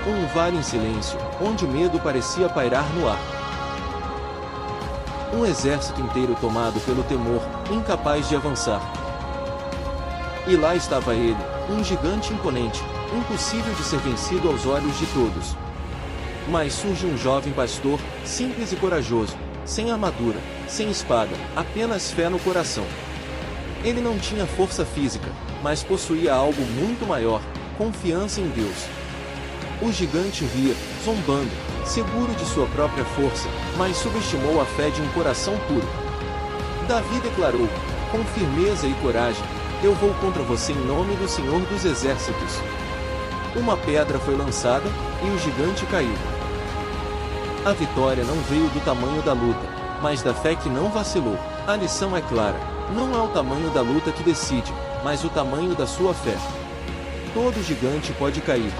Um vale em silêncio, onde o medo parecia pairar no ar. Um exército inteiro tomado pelo temor, incapaz de avançar. E lá estava ele, um gigante imponente, impossível de ser vencido aos olhos de todos. Mas surge um jovem pastor, simples e corajoso, sem armadura, sem espada, apenas fé no coração. Ele não tinha força física, mas possuía algo muito maior, confiança em Deus. O gigante ria, zombando, seguro de sua própria força, mas subestimou a fé de um coração puro. Davi declarou, com firmeza e coragem, eu vou contra você em nome do Senhor dos Exércitos. Uma pedra foi lançada, e o gigante caiu. A vitória não veio do tamanho da luta, mas da fé que não vacilou. A lição é clara, não é o tamanho da luta que decide, mas o tamanho da sua fé. Todo gigante pode cair,